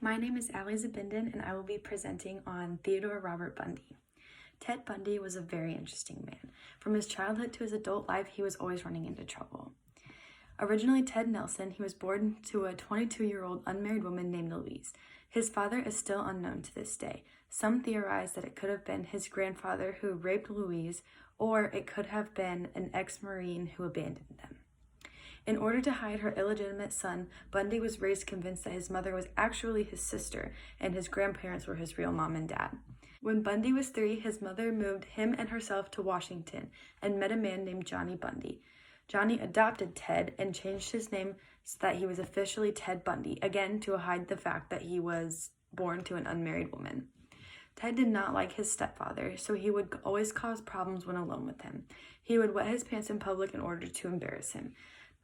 My name is Allie Zabinden, and I will be presenting on Theodore Robert Bundy. Ted Bundy was a very interesting man. From his childhood to his adult life, he was always running into trouble. Originally Ted Nelson, he was born to a 22-year-old unmarried woman named Louise. His father is still unknown to this day. Some theorize that it could have been his grandfather who raped Louise, or it could have been an ex-Marine who abandoned them. In order to hide her illegitimate son, Bundy was raised convinced that his mother was actually his sister and his grandparents were his real mom and dad. When Bundy was 3, his mother moved him and herself to Washington and met a man named Johnny Bundy. Johnny adopted Ted and changed his name so that he was officially Ted Bundy, again to hide the fact that he was born to an unmarried woman. Ted did not like his stepfather, so he would always cause problems when alone with him. He would wet his pants in public in order to embarrass him.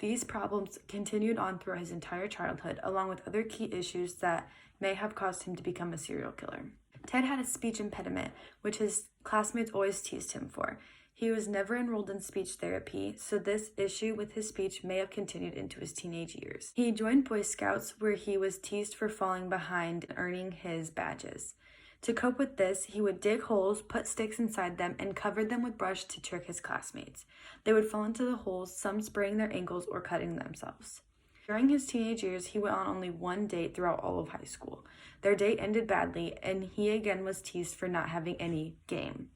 These problems continued on throughout his entire childhood, along with other key issues that may have caused him to become a serial killer. Ted had a speech impediment, which his classmates always teased him for. He was never enrolled in speech therapy, so this issue with his speech may have continued into his teenage years. He joined Boy Scouts, where he was teased for falling behind and earning his badges. To cope with this, he would dig holes, put sticks inside them, and cover them with brush to trick his classmates. They would fall into the holes, some spraining their ankles or cutting themselves. During his teenage years, he went on only one date throughout all of high school. Their date ended badly, and he again was teased for not having any game.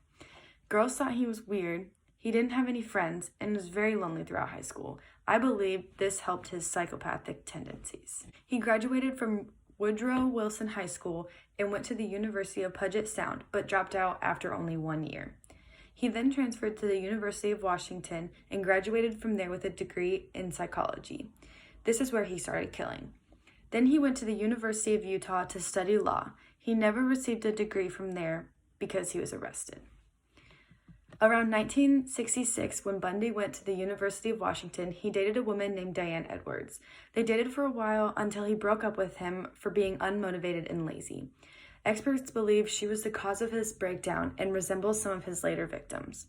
Girls thought he was weird, he didn't have any friends, and was very lonely throughout high school. I believe this helped his psychopathic tendencies. He graduated from Woodrow Wilson High School and went to the University of Puget Sound, but dropped out after only 1 year. He then transferred to the University of Washington and graduated from there with a degree in psychology. This is where he started killing. Then he went to the University of Utah to study law. He never received a degree from there because he was arrested. Around 1966, when Bundy went to the University of Washington, he dated a woman named Diane Edwards. They dated for a while until he broke up with him for being unmotivated and lazy. Experts believe she was the cause of his breakdown and resembles some of his later victims.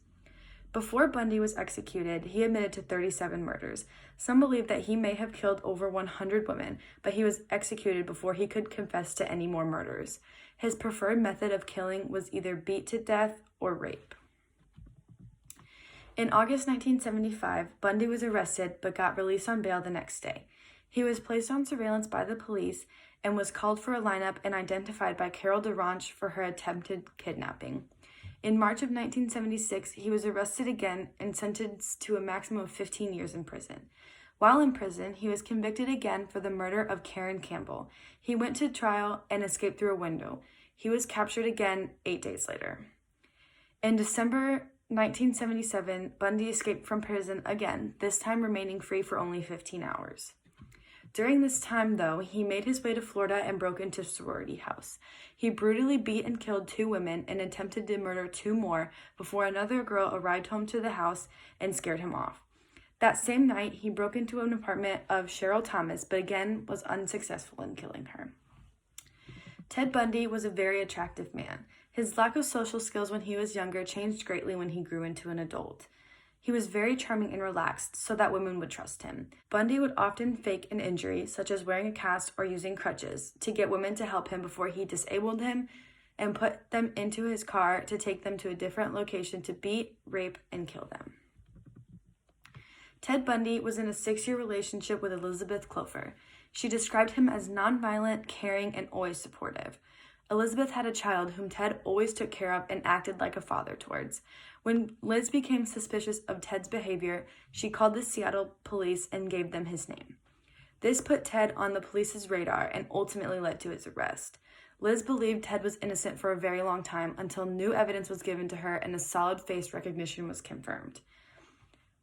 Before Bundy was executed, he admitted to 37 murders. Some believe that he may have killed over 100 women, but he was executed before he could confess to any more murders. His preferred method of killing was either beat to death or rape. In August 1975, Bundy was arrested but got released on bail the next day. He was placed on surveillance by the police and was called for a lineup and identified by Carol DeRanche for her attempted kidnapping. In March of 1976, he was arrested again and sentenced to a maximum of 15 years in prison. While in prison, he was convicted again for the murder of Karen Campbell. He went to trial and escaped through a window. He was captured again 8 days later. In December 1977, Bundy escaped from prison again, this time remaining free for only 15 hours. During this time, though, he made his way to Florida and broke into a sorority house. He brutally beat and killed 2 women and attempted to murder 2 more before another girl arrived home to the house and scared him off. That same night, he broke into an apartment of Cheryl Thomas, but again was unsuccessful in killing her. Ted Bundy was a very attractive man. His lack of social skills when he was younger changed greatly when he grew into an adult. He was very charming and relaxed so that women would trust him. Bundy would often fake an injury, such as wearing a cast or using crutches, to get women to help him before he disabled him and put them into his car to take them to a different location to beat, rape, and kill them. Ted Bundy was in a 6-year relationship with Elizabeth Clover. She described him as nonviolent, caring, and always supportive. Elizabeth had a child whom Ted always took care of and acted like a father towards. When Liz became suspicious of Ted's behavior, she called the Seattle police and gave them his name. This put Ted on the police's radar and ultimately led to his arrest. Liz believed Ted was innocent for a very long time until new evidence was given to her and a solid face recognition was confirmed.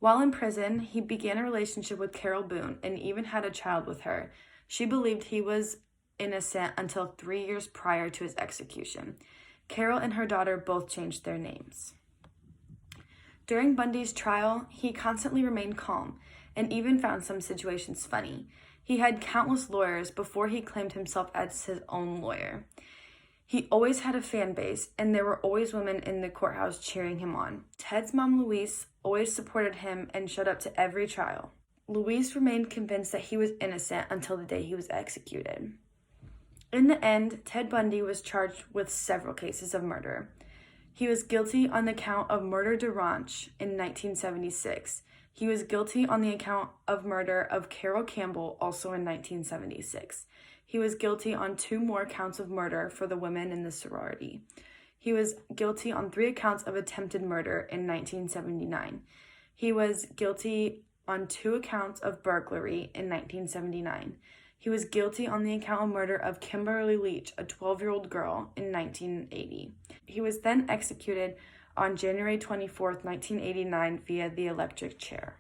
While in prison, he began a relationship with Carol Boone and even had a child with her. She believed he was innocent until 3 years prior to his execution. Carol and her daughter both changed their names. During Bundy's trial, he constantly remained calm and even found some situations funny. He had countless lawyers before he claimed himself as his own lawyer. He always had a fan base, and there were always women in the courthouse cheering him on. Ted's mom, Louise, always supported him and showed up to every trial. Louise remained convinced that he was innocent until the day he was executed. In the end, Ted Bundy was charged with several cases of murder. He was guilty on the count of murder de ranch in 1976. He was guilty on the account of murder of Carol Campbell, also in 1976. He was guilty on 2 more counts of murder for the women in the sorority. He was guilty on 3 accounts of attempted murder in 1979. He was guilty on 2 accounts of burglary in 1979. He was guilty on the account of murder of Kimberly Leach, a 12-year-old girl, in 1980. He was then executed on January 24, 1989 via the electric chair.